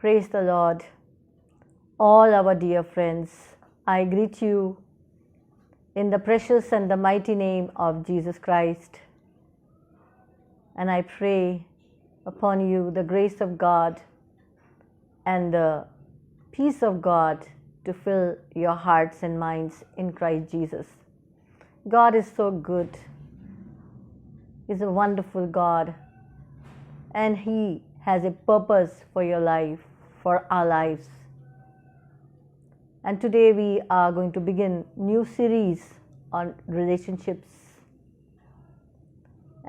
Praise the Lord. All our dear friends, I greet you in the precious and the mighty name of Jesus Christ. And I pray upon you the grace of God and the peace of God to fill your hearts and minds in Christ Jesus. God is so good. He's a wonderful God. And He has a purpose for your life, for our lives. And today we are going to begin new series on relationships.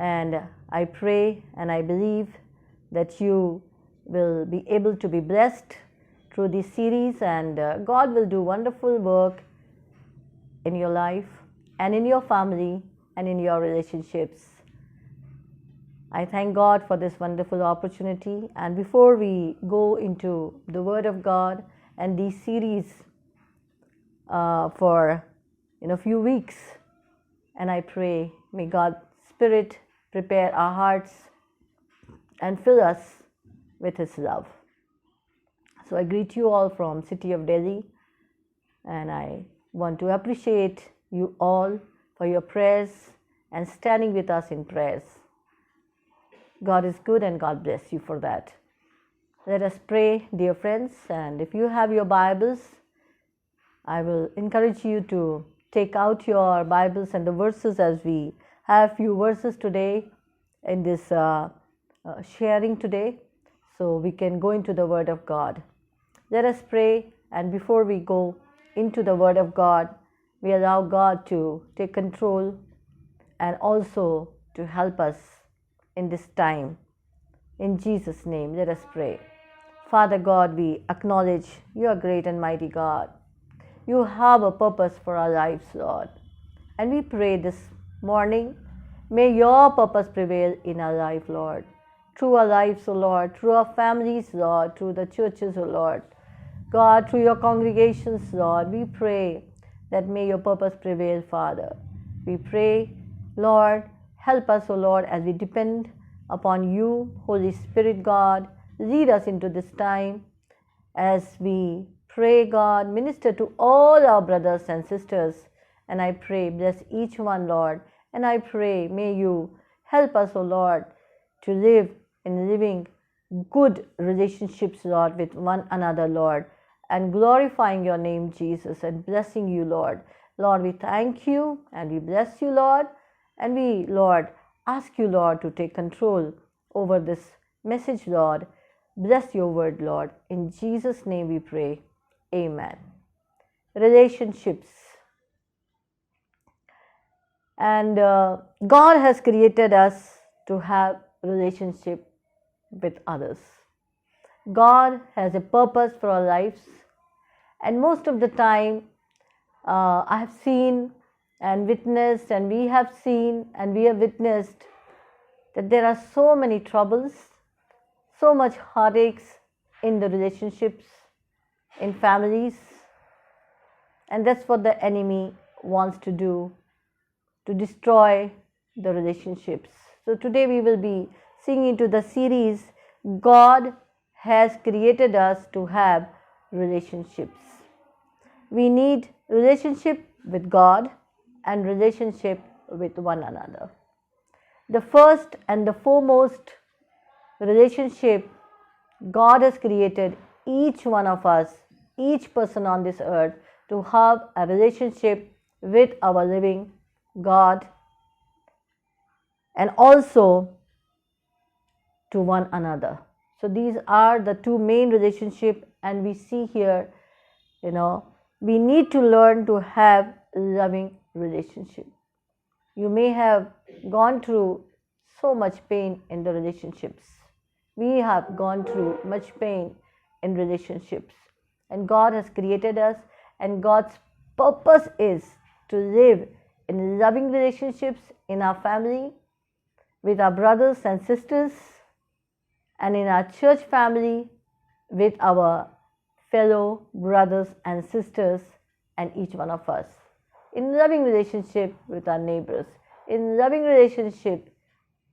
And I pray and I believe that you will be able to be blessed through this series, and God will do wonderful work in your life and in your family and in your relationships. I thank God for this wonderful opportunity. And before we go into the Word of God and these series for a few weeks, and I pray may God's Spirit prepare our hearts and fill us with His love. So I greet you all from City of Delhi, and I want to appreciate you all for your prayers and standing with us in prayers. God is good and God bless you for that. Let us pray, dear friends, and if you have your Bibles, I will encourage you to take out your Bibles and the verses, as we have few verses today in this sharing today, so we can go into the Word of God. Let us pray, and before we go into the Word of God, we allow God to take control and also to help us in this time. In Jesus' name, let us pray. Father God, we acknowledge you are great and mighty God. You have a purpose for our lives, Lord. And we pray this morning, may your purpose prevail in our life, Lord. Through our lives, O Lord, through our families, Lord, through the churches, O Lord. God, through your congregations, Lord, we pray that may your purpose prevail, Father. We pray, Lord, help us, O Lord, as we depend upon you, Holy Spirit, God. Lead us into this time as we pray, God. Minister to all our brothers and sisters. And I pray, bless each one, Lord. And I pray, may you help us, O Lord, to live in living good relationships, Lord, with one another, Lord, and glorifying your name, Jesus, and blessing you, Lord. Lord, we thank you and we bless you, Lord. And we, Lord, ask you, Lord, to take control over this message, Lord. Bless your word, Lord. In Jesus' name we pray. Amen. Relationships. And God has created us to have relationship with others. God has a purpose for our lives. And most of the time, I have seen and witnessed, and we have seen and we have witnessed that there are so many troubles, so much heartaches in the relationships, in families. And that's what the enemy wants to do, to destroy the relationships. So today we will be seeing into the series, God has created us to have relationships. We need relationship with God and relationship with one another. The first and the foremost relationship God has created each one of us, each person on this earth, to have a relationship with our living God and also to one another. So these are the two main relationships, and we see here, we need to learn to have loving relationship. You may have gone through so much pain in the relationships. We have gone through much pain in relationships. And God has created us, and God's purpose is to live in loving relationships in our family, with our brothers and sisters, and in our church family, with our fellow brothers and sisters, and each one of us. In loving relationship with our neighbors, in loving relationship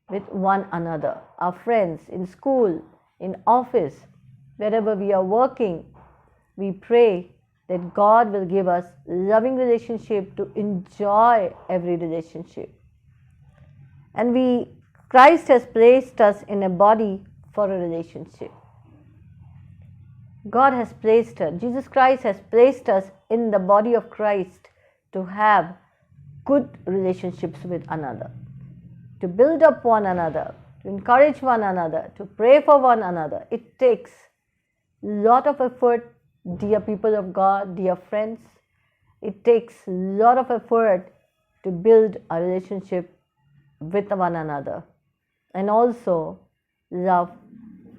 with one another, our friends, in school, in office, wherever we are working, we pray that God will give us loving relationship to enjoy every relationship. And Christ has placed us in a body for a relationship. God has placed us, Jesus Christ has placed us in the body of Christ to have good relationships with another, to build up one another, to encourage one another, to pray for one another. It takes a lot of effort, dear people of God, dear friends. It takes a lot of effort to build a relationship with one another, and also love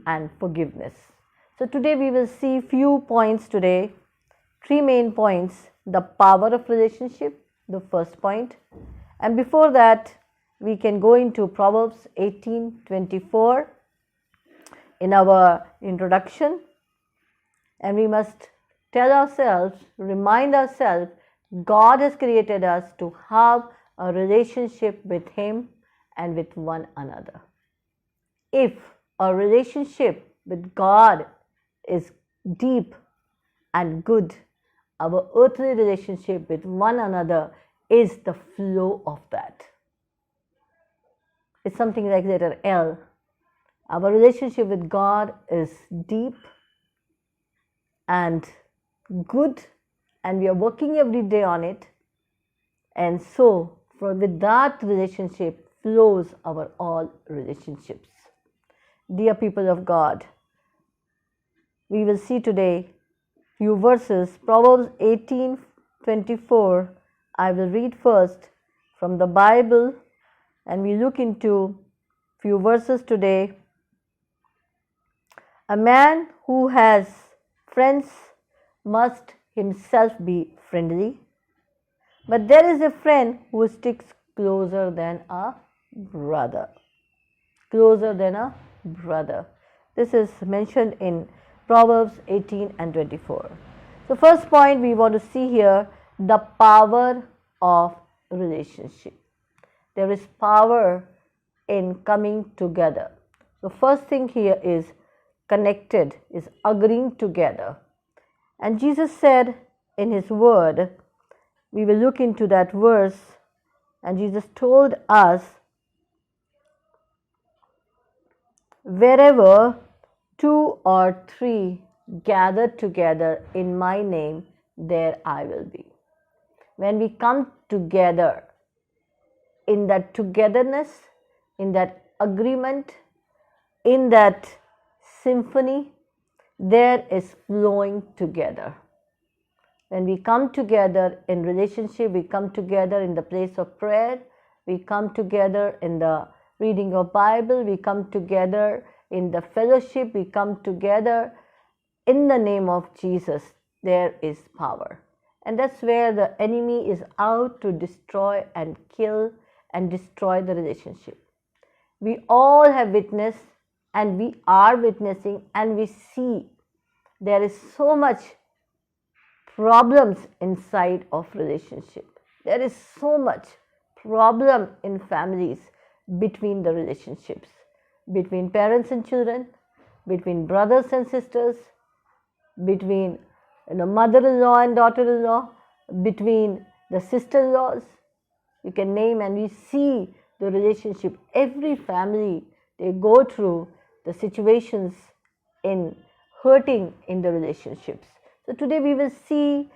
and forgiveness. So today we will see few points today, 3 main points. The power of relationship, the first point. And before that, we can go into Proverbs 18:24 in our introduction. And we must tell ourselves, remind ourselves, God has created us to have a relationship with Him and with one another. If a relationship with God is deep and good, our earthly relationship with one another is the flow of that. It's something like letter L. Our relationship with God is deep and good, and we are working every day on it. And so, with that relationship flows our all relationships. Dear people of God, we will see today few verses. Proverbs 18:24. I will read first from the Bible, and we look into few verses today. A man who has friends must himself be friendly, but there is a friend who sticks closer than a brother. Closer than a brother. This is mentioned in Proverbs 18:24. So first point we want to see here, the power of relationship. There is power in coming together. So first thing here is connected, is agreeing together. And Jesus said in His word, we will look into that verse, and Jesus told us, wherever 2 or 3 gather together in my name, there I will be. When we come together, in that togetherness, in that agreement, in that symphony, there is flowing together. When we come together in relationship, we come together in the place of prayer, we come together in the reading of Bible, we come together in the fellowship, we come together in the name of Jesus, there is power. And that's where the enemy is out to destroy and kill and destroy the relationship. We all have witnessed, and we are witnessing, and we see there is so much problems inside of relationship. There is so much problem in families, between the relationships, between parents and children, between brothers and sisters, between mother-in-law and daughter-in-law, between the sister-in-laws. You can name, and we see the relationship. Every family, they go through the situations in hurting in the relationships. So today we will see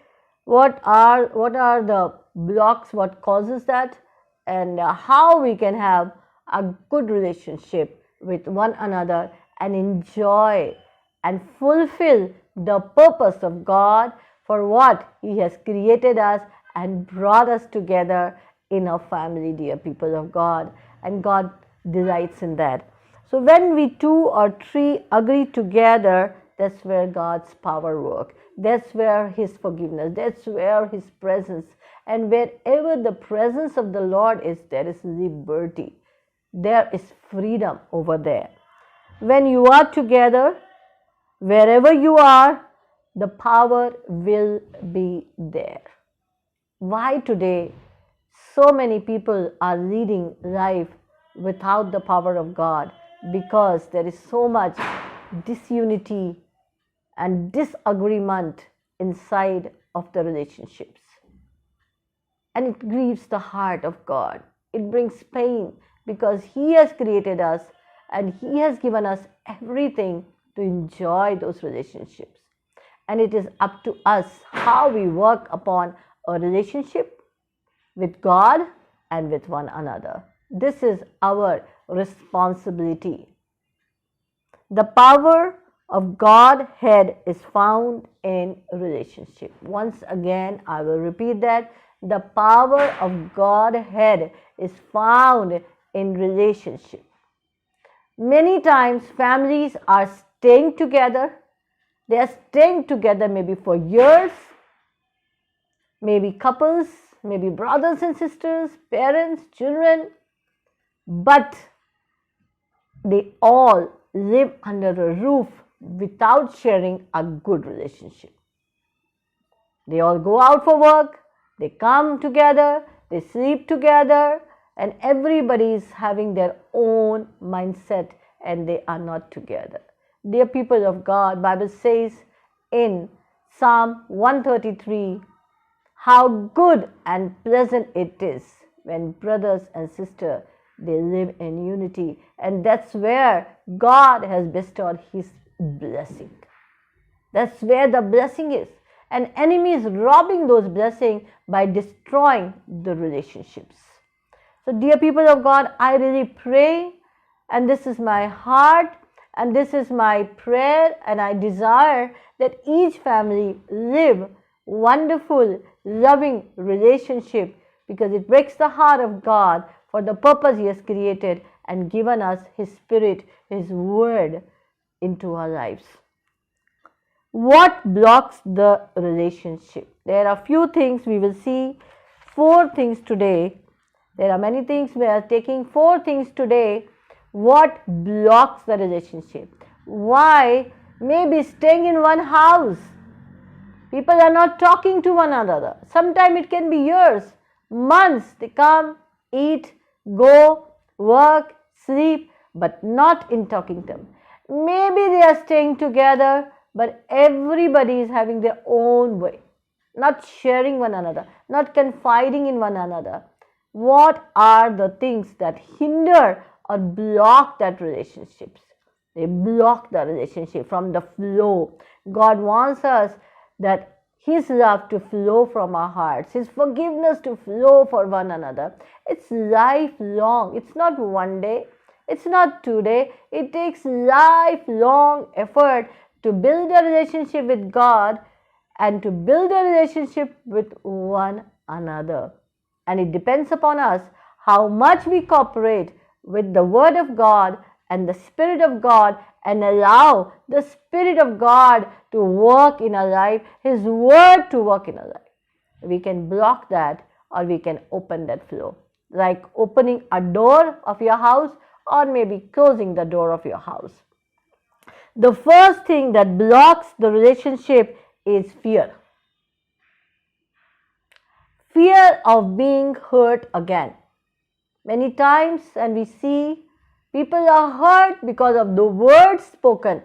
what are the blocks, what causes that, and how we can have a good relationship with one another and enjoy and fulfill the purpose of God for what He has created us and brought us together in a family, dear people of God. And God delights in that. So when we 2 or 3 agree together, that's where God's power works. That's where His forgiveness, that's where His presence. And wherever the presence of the Lord is, there is liberty. There is freedom over there. When you are together, wherever you are, the power will be there. Why today so many people are leading life without the power of God? Because there is so much disunity and disagreement inside of the relationships. And it grieves the heart of God. It brings pain because He has created us and He has given us everything to enjoy those relationships. And it is up to us how we work upon a relationship with God and with one another. This is our responsibility. The power of Godhead is found in relationship. Once again, I will repeat that. The power of Godhead is found in relationship. Many times families are staying together. They are staying together maybe for years, maybe couples, maybe brothers and sisters, parents, children, but they all live under a roof without sharing a good relationship. They all go out for work, they come together, they sleep together, and everybody is having their own mindset and they are not together. Dear people of God, Bible says in Psalm 133, how good and pleasant it is when brothers and sisters, they live in unity. And that's where God has bestowed His blessing. That's where the blessing is. And enemy is robbing those blessings by destroying the relationships. So dear people of God, I really pray, and this is my heart, and this is my prayer, and I desire that each family live wonderful, loving relationship, because it breaks the heart of God for the purpose He has created and given us His Spirit, His Word into our lives. What blocks the relationship? There are few things we will see, 4 things today. There are many things. We are taking 4 things today. What blocks the relationship? Why maybe staying in one house? People are not talking to one another. Sometimes it can be years, months. They come, eat, go, work, sleep, but not in talking to them. Maybe they are staying together, but everybody is having their own way, not sharing one another, not confiding in one another. What are the things that hinder or block that relationships? They block the relationship from the flow. God wants us that His love to flow from our hearts, His forgiveness to flow for one another. It's lifelong. It's not one day. It's not today. It takes lifelong effort to build a relationship with God and to build a relationship with one another. And it depends upon us how much we cooperate with the Word of God and the Spirit of God and allow the Spirit of God to work in our life, His Word to work in our life. We can block that or we can open that flow. Like opening a door of your house or maybe closing the door of your house. The first thing that blocks the relationship is fear. Fear of being hurt again. Many times, and we see people are hurt because of the words spoken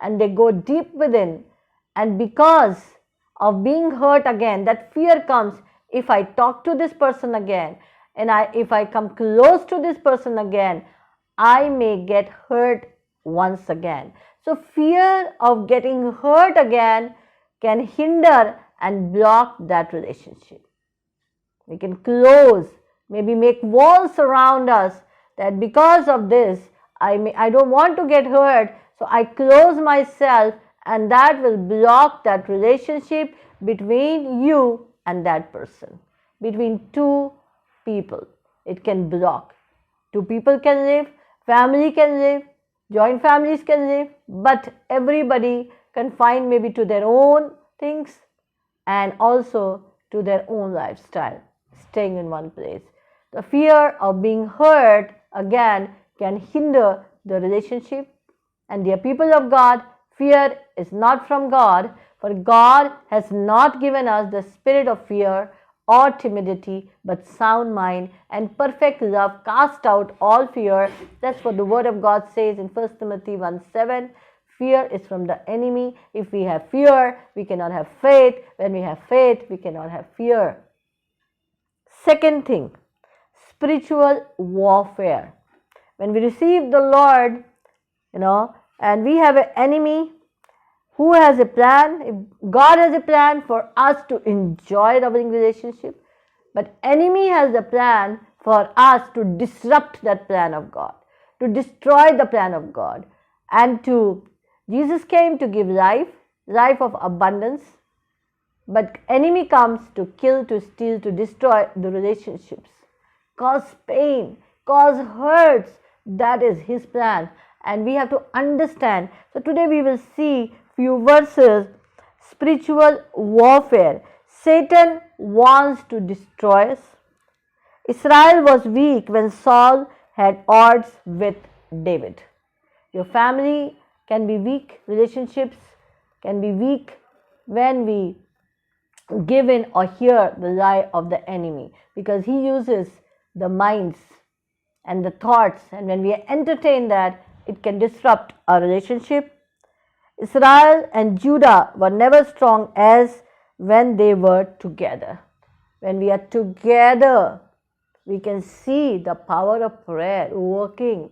and they go deep within, and because of being hurt again, that fear comes. If I talk to this person again and if I come close to this person again, I may get hurt once again. So fear of getting hurt again can hinder and block that relationship. We can close, maybe make walls around us, that because of this, I don't want to get hurt, so I close myself, and that will block that relationship between you and that person, between 2 people. It can block. 2 people can live, family can live, joint families can live, but everybody confined maybe to their own things and also to their own lifestyle, staying in one place. The fear of being hurt again can hinder the relationship. And dear people of God, fear is not from God, for God has not given us the spirit of fear or timidity, but sound mind and perfect love cast out all fear. That's what the Word of God says in 1 Timothy 1:7. Fear is from the enemy. If we have fear, we cannot have faith. When we have faith, we cannot have fear. Second thing, spiritual warfare. When we receive the Lord, and we have an enemy who has a plan. If God has a plan for us to enjoy loving relationship, but enemy has a plan for us to disrupt that plan of God, to destroy the plan of God, and Jesus came to give life of abundance, but enemy comes to kill, to steal, to destroy the relationships, cause pain, cause hurts. That is his plan, and we have to understand. So today we will see few verses, spiritual warfare. Satan wants to destroy us. Israel was weak when Saul had odds with David. Your family can be weak, relationships can be weak when we give in or hear the lie of the enemy, because he uses the minds and the thoughts, and when we entertain that, it can disrupt our relationship. Israel and Judah were never strong as when they were together. When we are together, we can see the power of prayer working.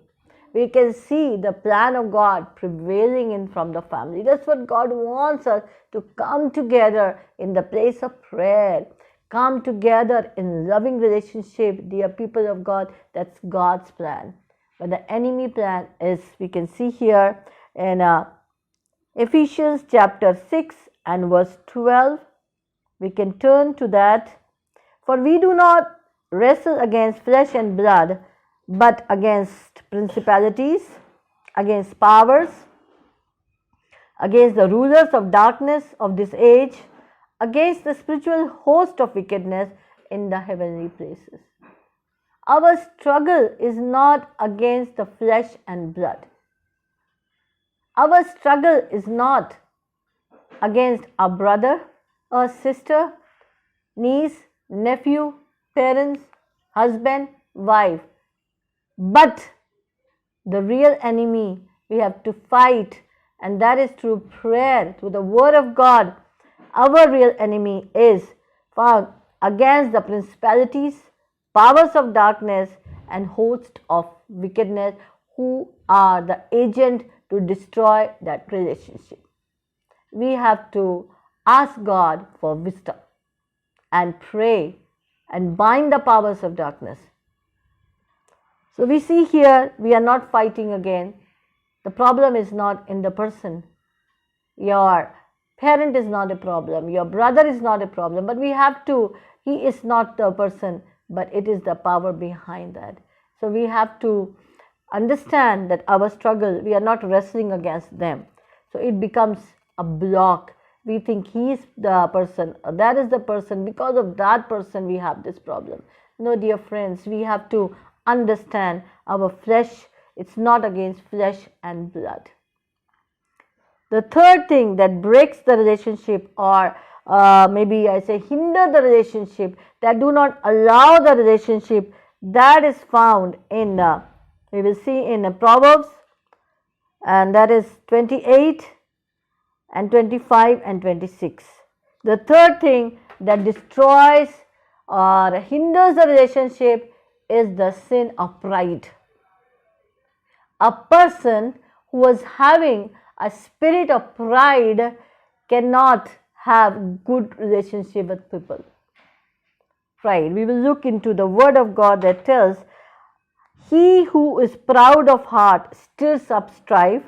We can see the plan of God prevailing in from the family. That's what God wants us to come together in the place of prayer. Come together in loving relationship, dear people of God. That's God's plan. But the enemy plan is, we can see here in Ephesians chapter 6 and verse 12. We can turn to that. For we do not wrestle against flesh and blood, but against principalities, against powers, against the rulers of darkness of this age, against the spiritual host of wickedness in the heavenly places. Our struggle is not against the flesh and blood. Our struggle is not against a brother or sister, niece, nephew, parents, husband, wife. But the real enemy we have to fight, and that is through prayer, through the word of God. Our real enemy is found against the principalities, powers of darkness, and host of wickedness who are the agent to destroy that relationship. We have to ask God for wisdom and pray and bind the powers of darkness. So we see here, we are not fighting again. The problem is not in the person. Your parent is not a problem. Your brother is not a problem. But we have to, he is not the person, but it is the power behind that. So we have to understand that our struggle, we are not wrestling against them. So it becomes a block. We think he is the person, that is the person, because of that person we have this problem. No, dear friends, we have to understand our flesh, it's not against flesh and blood. The third thing that breaks the relationship, or maybe I say hinder the relationship, that do not allow the relationship, that is found in, we will see in Proverbs, and that is 28 and 25 and 26. The third thing that destroys or hinders the relationship is the sin of pride. A person who is having a spirit of pride cannot have good relationship with people. Pride. We will look into the word of God that tells, he who is proud of heart stirs up strife,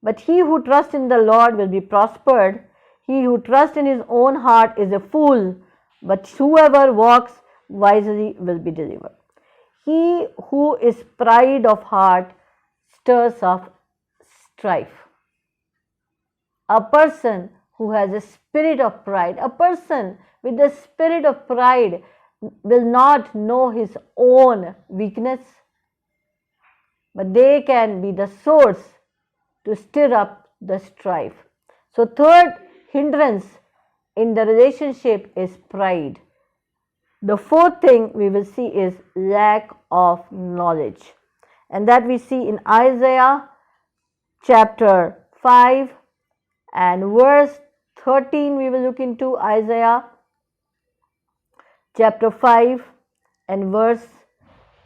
but he who trusts in the Lord will be prospered. He who trusts in his own heart is a fool, but whoever walks wisely will be delivered. He who is pride of heart stirs up strife. A person who has a spirit of pride, a person with the spirit of pride will not know his own weakness, but they can be the source to stir up the strife. So third hindrance in the relationship is pride. The fourth thing we will see is lack of knowledge, and that we see in Isaiah chapter 5 and verse 13. We will look into Isaiah chapter 5 and verse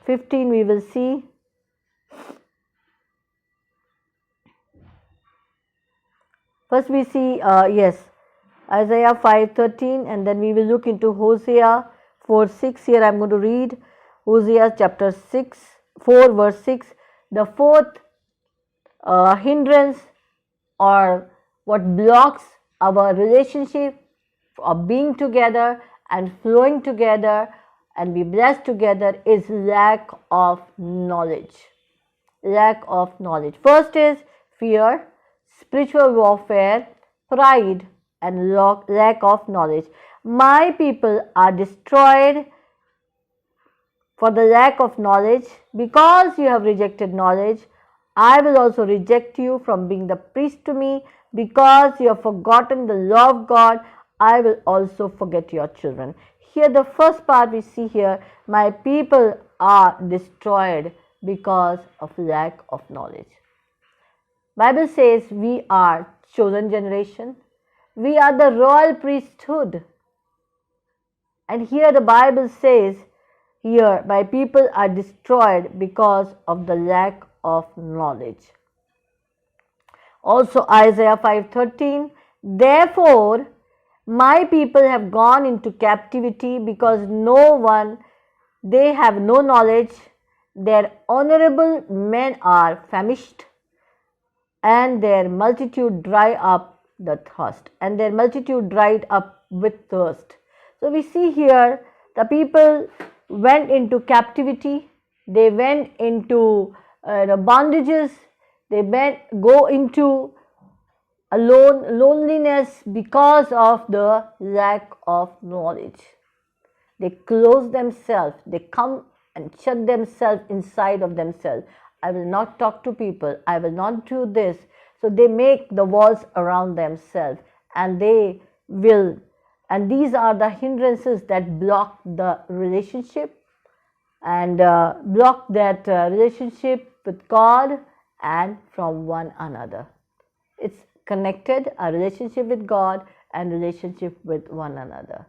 15. We will see. First we see, Isaiah 5:13, and then we will look into Hosea 4:6. Here I am going to read Hosea chapter 4 verse 6. The fourth hindrance, or what blocks our relationship of being together and flowing together and be blessed together, is lack of knowledge. Lack of knowledge. First is fear, spiritual warfare, pride, and lack of knowledge. My people are destroyed for the lack of knowledge. Because you have rejected knowledge, I will also reject you from being the priest to me. Because you have forgotten the law of God, I will also forget your children. Here the first part we see here, my people are destroyed because of lack of knowledge. Bible says we are chosen generation. We are the royal priesthood. And here the Bible says, here my people are destroyed because of the lack of knowledge. Also Isaiah 5:13, therefore my people have gone into captivity because they have no knowledge. Their honorable men are famished, and their multitude dry up the thirst, and their multitude dried up with thirst. So we see here the people went into captivity, they went into bondages, they go into loneliness because of the lack of knowledge. They close themselves, they come and shut themselves inside of themselves. I will not talk to people, I will not do this. So they make the walls around themselves, and these are the hindrances that block the relationship and block that relationship with God and from one another. It's connected, a relationship with God and relationship with one another.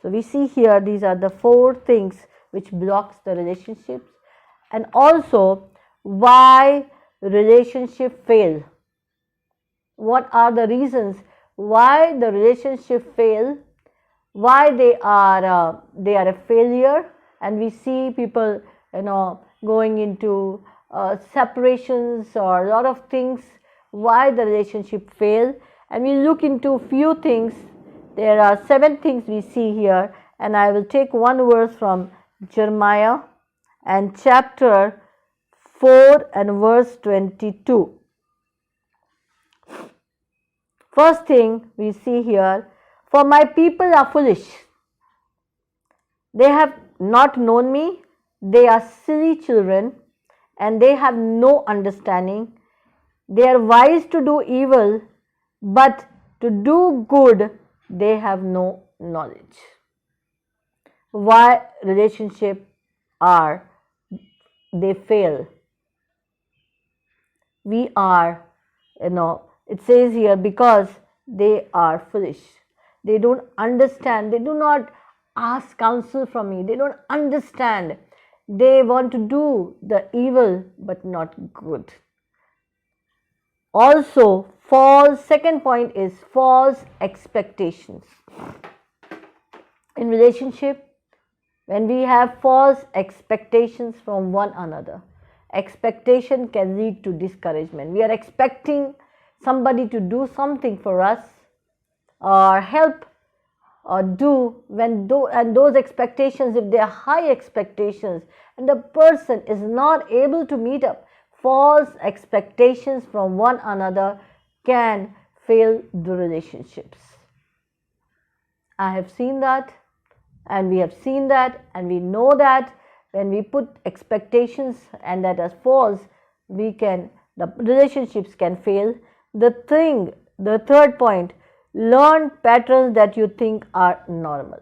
So we see here these are the 4 things which blocks the relationships, and also why relationship fail. What are the reasons why the relationship fail, why they are a failure, and we see people going into separations or a lot of things, why the relationship fail. And we look into few things. There are 7 things we see here, and I will take one verse from Jeremiah and chapter 4 and verse 22. First thing we see here, for my people are foolish. They have not known me. They are silly children, and they have no understanding. They are wise to do evil, but to do good they have no knowledge. Why relationship they fail? We are, it says here, because they are foolish. They don't understand. They do not ask counsel from me. They don't understand. They want to do the evil but not good. Also, second point is false expectations. In relationship, when we have false expectations from one another, expectation can lead to discouragement. We are expecting somebody to do something for us or help or do, and those expectations, if they are high expectations and the person is not able to meet up, false expectations from one another can fail the relationships. I have seen that, and we have seen that, and we know that when we put expectations and that is false, the relationships can fail. The third point, learn patterns that you think are normal.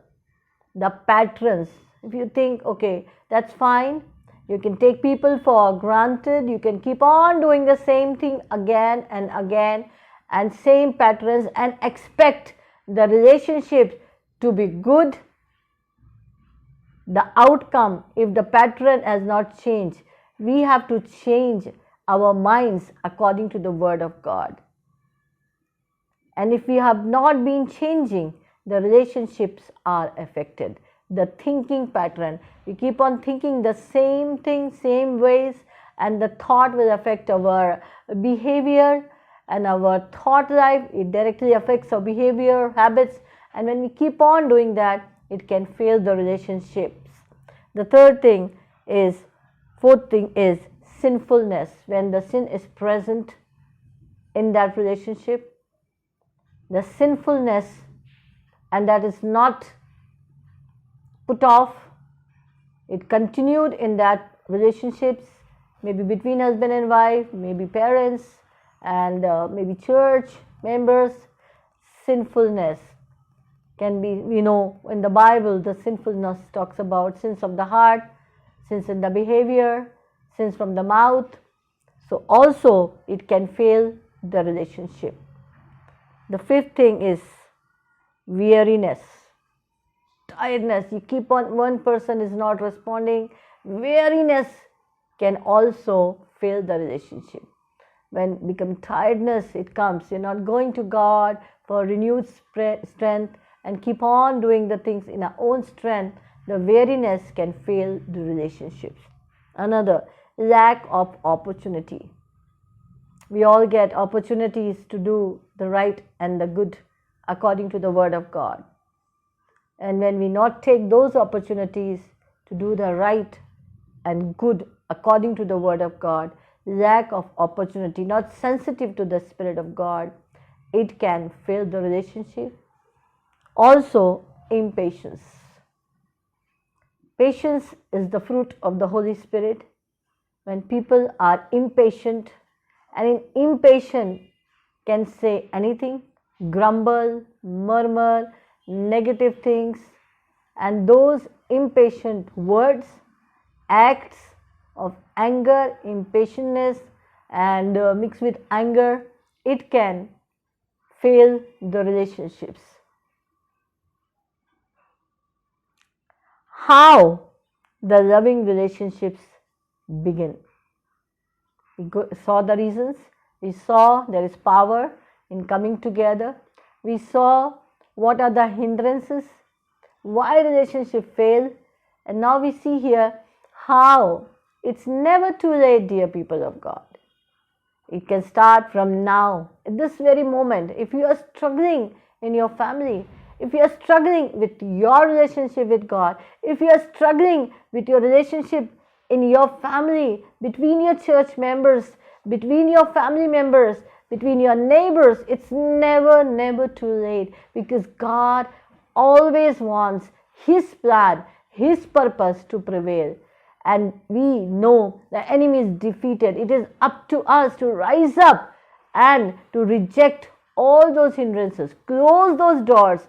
The patterns, if you think, okay, that's fine, You can take people for granted. You can keep on doing the same thing again and again and same patterns and expect the relationship to be good. The outcome, if the pattern has not changed, we have to change our minds according to the Word of God. And if we have not been changing, the relationships are affected. The thinking pattern, we keep on thinking the same thing, same ways, and the thought will affect our behavior and our thought life. It directly affects our behavior, habits, and when we keep on doing that, it can fail the relationships. The fourth thing is sinfulness. When the sin is present in that relationship, the sinfulness, and that is not put off, it continued in that relationships, maybe between husband and wife, maybe parents, and maybe church members. Sinfulness can be, in the Bible, the sinfulness talks about sins of the heart, sins in the behavior, sins from the mouth. So also it can fail the relationship. The fifth thing is weariness, tiredness. You keep on, one person is not responding. Weariness can also fail the relationship. When become tiredness, it comes. You're not going to God for renewed strength and keep on doing the things in our own strength. The weariness can fail the relationships. Another, lack of opportunity. We all get opportunities to do the right and the good according to the Word of God. And when we not take those opportunities to do the right and good according to the Word of God, lack of opportunity, not sensitive to the Spirit of God, it can fail the relationship. Also, impatience. Patience is the fruit of the Holy Spirit. When people are impatient, and impatient can say anything, grumble, murmur, negative things, and those impatient words, acts of anger, impatientness, and mixed with anger, it can fail the relationships. How the loving relationships begin? We saw the reasons. We saw there is power in coming together. We saw what are the hindrances, why relationships fail, and now we see here how it's never too late, dear people of God. It can start from now, at this very moment. If you are struggling in your family, if you are struggling with your relationship with God, if you are struggling with your relationship in your family, between your church members, between your family members, between your neighbors, it's never too late, because God always wants His plan, His purpose to prevail. And we know the enemy is defeated. It is up to us to rise up and to reject all those hindrances, close those doors,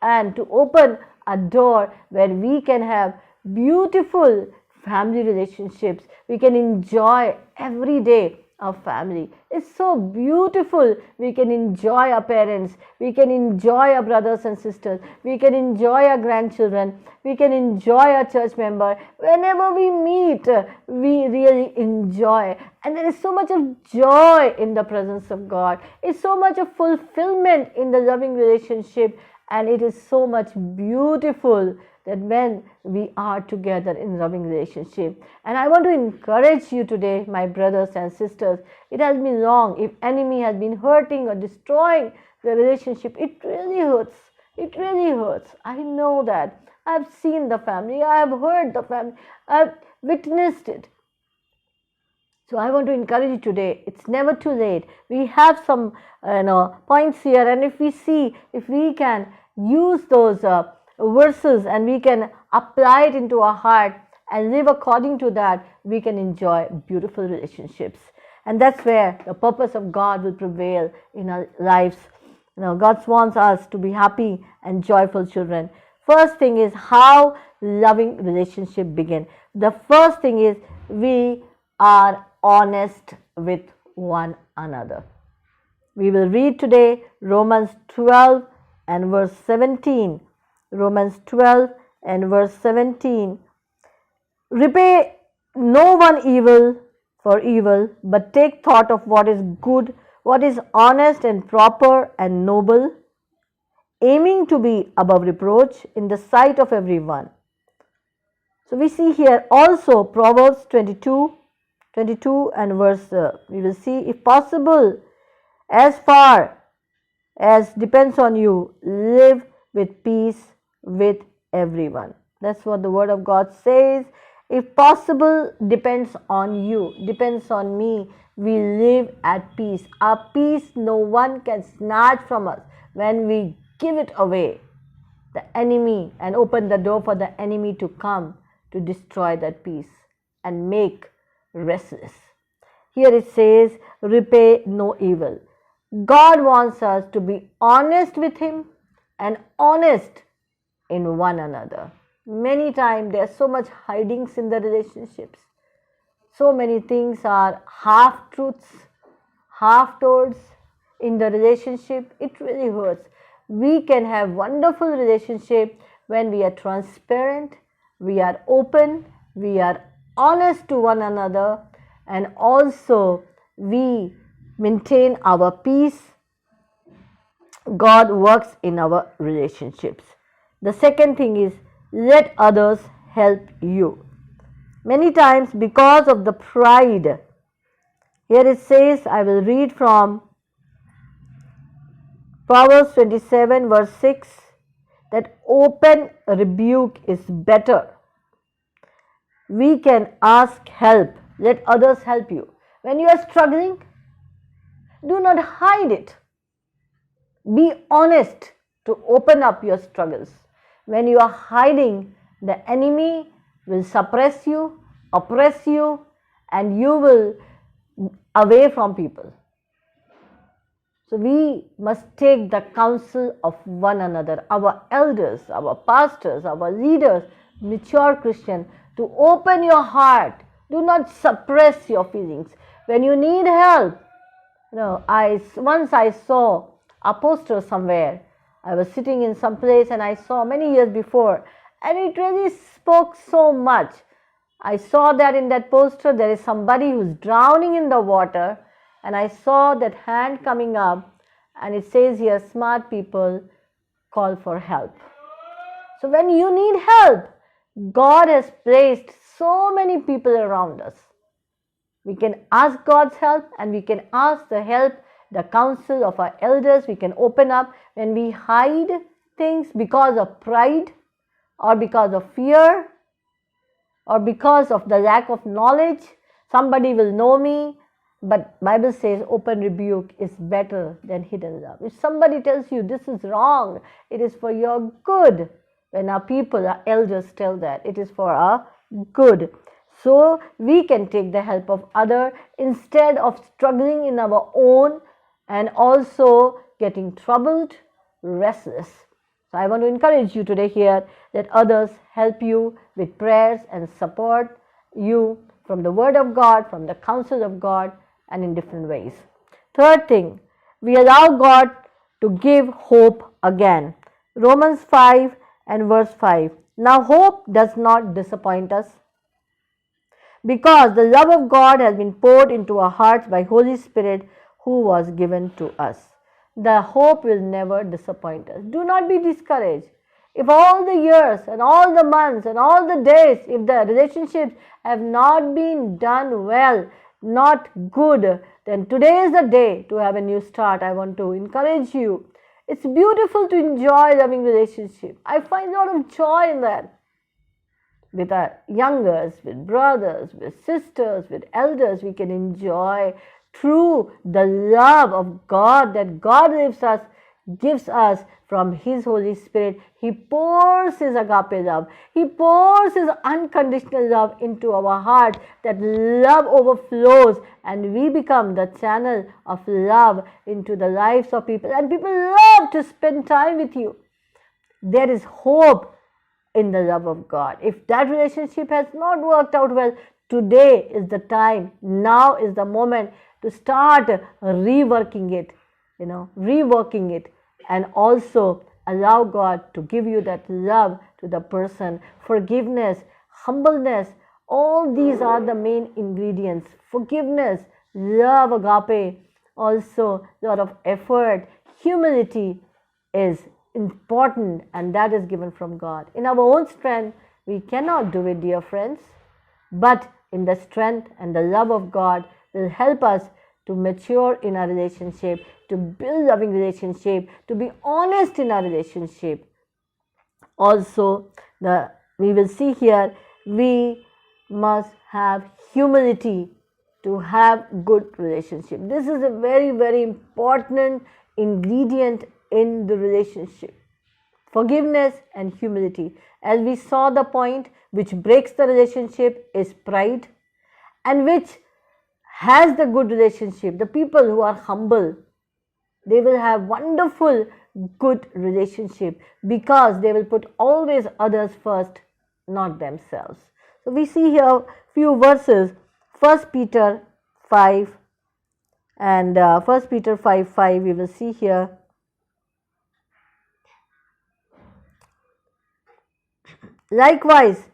and to open a door where we can have beautiful family relationships. We can enjoy every day of family. It's so beautiful. We can enjoy our parents. We can enjoy our brothers and sisters. We can enjoy our grandchildren. We can enjoy our church member. Whenever we meet, we really enjoy. And there is so much of joy in the presence of God. It's so much of fulfillment in the loving relationship. And it is so much beautiful that when we are together in loving relationship. And I want to encourage you today, my brothers and sisters. It has been long. If enemy has been hurting or destroying the relationship, it really hurts. It really hurts. I know that. I've seen the family. I have heard the family. I've witnessed it. So I want to encourage you today. It's never too late. We have some points here, and if we can use those verses and we can apply it into our heart and live according to that, we can enjoy beautiful relationships. And that's where the purpose of God will prevail in our lives. God wants us to be happy and joyful children. First thing is how loving relationship begin. The first thing is we are honest with one another. We will read today Romans 12 and verse 17. Romans 12 and verse 17. Repay no one evil for evil, but take thought of what is good, what is honest and proper and noble, aiming to be above reproach in the sight of everyone. So we see here also Proverbs 22 and verse, we will see, if possible, as far as depends on you, live with peace with everyone. That's what the word of God says. If possible, depends on you, depends on me, we live at peace. Our peace no one can snatch from us when we give it away, the enemy, and open the door for the enemy to come to destroy that peace and make restless. Here it says, repay no evil. God wants us to be honest with Him and honest in one another. Many times there's so much hidings in the relationships. So many things are half-truths, half-toads in the relationship. It really hurts. We can have wonderful relationship when we are transparent, we are open, we are honest to one another, and also we maintain our peace. God works in our relationships. The second thing is, let others help you. Many times because of the pride, here it says, I will read from Proverbs 27 verse 6, that open rebuke is better. We can ask help. Let others help you. When you are struggling, do not hide it. Be honest to open up your struggles. When you are hiding, the enemy will suppress you, oppress you, and you will away from people. So we must take the counsel of one another, our elders, our pastors, our leaders, mature Christian, to open your heart. Do not suppress your feelings. When you need help, once I saw a poster somewhere. I was sitting in some place and I saw many years before, and it really spoke so much. I saw that in that poster there is somebody who's drowning in the water, and I saw that hand coming up, and it says here, smart people call for help. So when you need help, God has placed so many people around us. We can ask God's help, and we can ask the help, the counsel of our elders. We can open up. When we hide things because of pride or because of fear or because of the lack of knowledge, somebody will know me. But Bible says open rebuke is better than hidden love. If somebody tells you this is wrong, it is for your good. When our people, our elders tell that, it is for our good. So we can take the help of others instead of struggling in our own and also getting troubled, restless. So I want to encourage you today here that others help you with prayers and support you from the Word of God, from the counsel of God, and in different ways. Third thing, we allow God to give hope again. Romans 5 and verse 5. Now hope does not disappoint us, because the love of God has been poured into our hearts by Holy Spirit who was given to us. The hope will never disappoint us. Do not be discouraged. If all the years and all the months and all the days, if the relationships have not been done well, not good, then today is the day to have a new start. I want to encourage you. It's beautiful to enjoy loving relationship. I find a lot of joy in that. With our youngers, with brothers, with sisters, with elders, we can enjoy through the love of God that God gives us from His Holy Spirit. He pours His agape love. He pours His unconditional love into our heart. That love overflows and we become the channel of love into the lives of people. And people love to spend time with you. There is hope in the love of God. If that relationship has not worked out well, Today is the time. Now is the moment to start reworking it, reworking it, and also allow God to give you that love to the person, forgiveness, humbleness. All these are the main ingredients. Forgiveness, love, agape, also a lot of effort, humility is important, and that is given from God. In our own strength, we cannot do it, dear friends, but in the strength and the love of God will help us to mature in our relationship, to build loving relationship, to be honest in our relationship. Also, we will see here, we must have humility to have good relationship. This is a very, very important ingredient in the relationship. Forgiveness and humility. As we saw, the point which breaks the relationship is pride, and which has the good relationship, the people who are humble, they will have wonderful good relationship, because they will put always others first, not themselves. So we see here few verses. 1 Peter 5 and 1 Peter 5:5 we will see here. Likewise,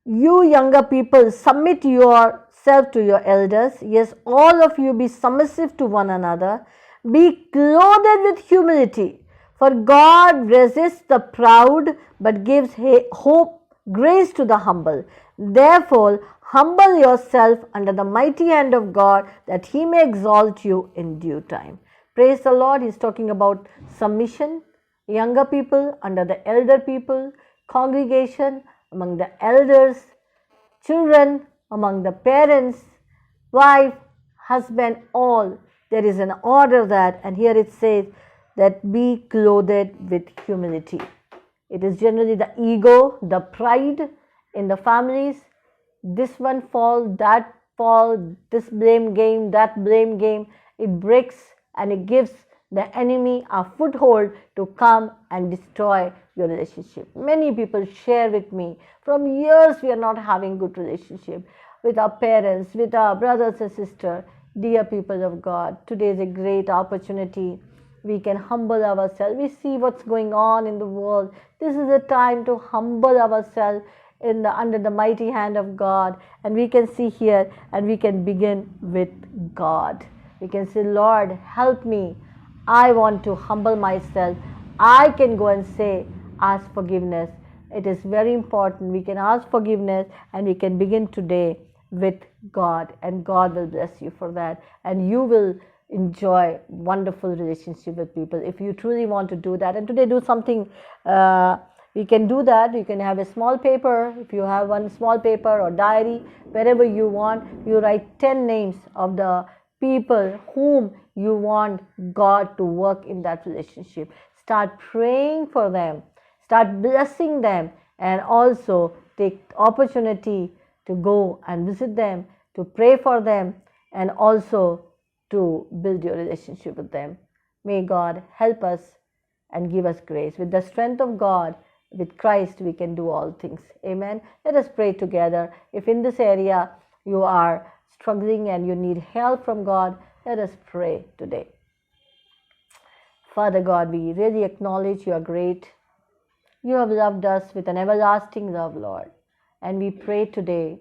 you younger people, submit yourself to your elders. Yes, all of you be submissive to one another. Be clothed with humility, for God resists the proud but gives grace to the humble. Therefore, humble yourself under the mighty hand of God, that He may exalt you in due time. Praise the Lord. He's talking about submission. Younger people under the elder people, congregation among the elders, children among the parents, wife, husband, all. There is an order that, and here it says that be clothed with humility. It is generally the ego, the pride in the families. This one fall, that fall, this blame game, that blame game. It breaks and it gives the enemy a foothold to come and destroy your relationship. Many people share with me, from years we are not having good relationship with our parents, with our brothers and sisters. Dear people of God, today is a great opportunity. We can humble ourselves. We see what's going on in the world. This is a time to humble ourselves under the mighty hand of God. And we can see here, and we can begin with God. We can say, Lord, help me. I want to humble myself. I can go and say, ask forgiveness. It is very important. We can ask forgiveness, and we can begin today with God, and God will bless you for that, and you will enjoy wonderful relationship with people if you truly want to do that. And today do something, we can do that. You can have a small paper. If you have one small paper or diary, wherever you want, you write 10 names of the people whom you want God to work in that relationship. Start praying for them, start blessing them, and also take opportunity to go and visit them, to pray for them, and also to build your relationship with them. May God help us and give us grace. With the strength of God, with Christ, we can do all things. Amen. Let us pray together. If in this area you are struggling and you need help from God, let us pray today. Father God, we really acknowledge you are great. You have loved us with an everlasting love, Lord. And we pray today,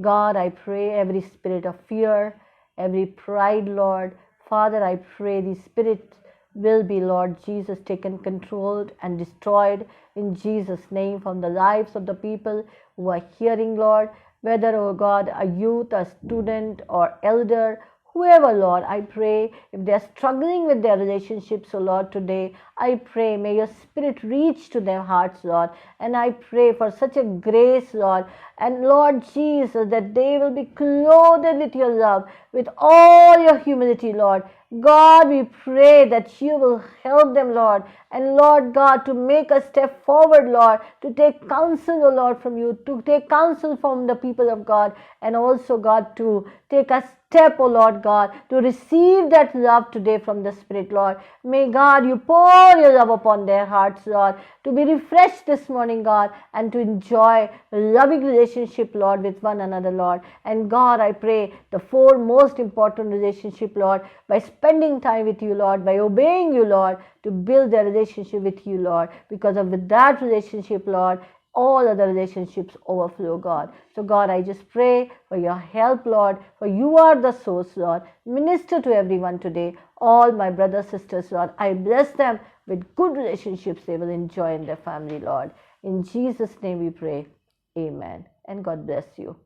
God, I pray every spirit of fear, every pride, Lord. Father, I pray the spirit will be, Lord Jesus, taken control and destroyed in Jesus' name from the lives of the people who are hearing, Lord. Whether, oh God, a youth, a student, or elder, whoever, Lord, I pray if they are struggling with their relationships, so Lord, today I pray may your spirit reach to their hearts, Lord, and I pray for such a grace, Lord, and Lord Jesus, that they will be clothed with your love, with all your humility, Lord. God, we pray that you will help them, Lord, and Lord God, to make a step forward, Lord, to take counsel, oh Lord, from you, to take counsel from the people of God, and also, God, to take a step, oh Lord God, to receive that love today from the Spirit, Lord. May God, you pour your love upon their hearts, Lord, to be refreshed this morning, God, and to enjoy a loving relationship relationship, Lord, with one another, Lord. And God, I pray the 4 most important relationship, Lord, by spending time with you, Lord, by obeying you, Lord, to build their relationship with you, Lord. Because of with that relationship, Lord, all other relationships overflow, God. So, God, I just pray for your help, Lord, for you are the source, Lord. Minister to everyone today, all my brothers, sisters, Lord. I bless them with good relationships they will enjoy in their family, Lord. In Jesus' name we pray. Amen. And God bless you.